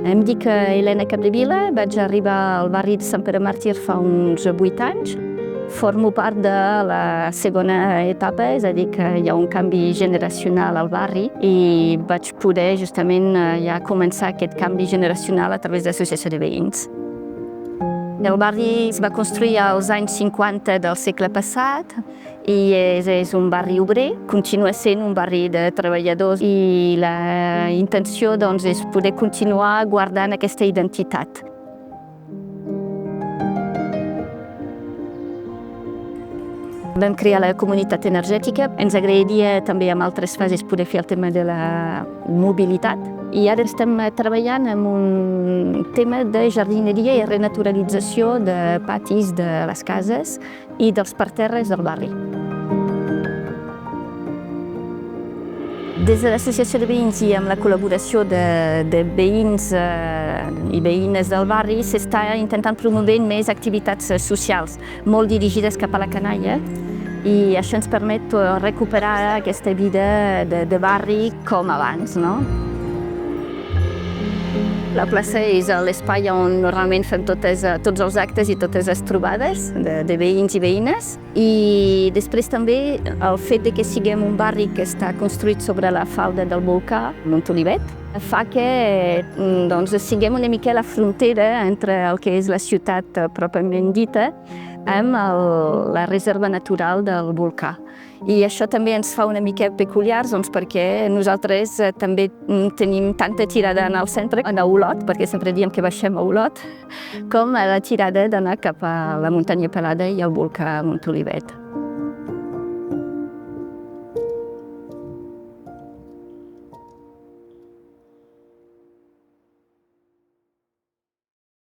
Em dic Helena Capdevila, vaig arribar al barri de Sant Pere Màrtir fa uns 8 anys. Formo part de la segona etapa, és a dir, que hi ha un canvi generacional al barri i vaig poder justament ja començar aquest canvi generacional a través de l'associació de veïns. El barri es va construir als anys 50 del segle passat i és un barri obrer, continua sent un barri de treballadors i la intenció és poder continuar guardant aquesta identitat. Vam crear la comunitat energètica. Ens agradaria també en altres fases poder fer el tema de la mobilitat. I ara estem treballant en un tema de jardineria i renaturalització de patis de les cases i dels parterres del barri. Des de l'associació de veïns i amb la col·laboració de veïns i veïnes del barri s'està intentant promoure més activitats socials, molt dirigides cap a la canalla, i això ens permet recuperar aquesta vida de barri com abans, no? La plaça és l'espai on normalment fem tots els actes i totes les trobades de veïns i veïnes. I després també el fet que siguem un barri que està construït sobre la falda del volcà Montolivet fa que siguem una mica a la frontera entre el que és la ciutat pròpiament dita amb la reserva natural del volcà. I això també ens fa una mica peculiars perquè nosaltres també tenim tanta tirada en el centre, a Olot, perquè sempre diem que baixem a Olot, com a la tirada d'anar cap a la muntanya Pelada i al volcà Montolivet.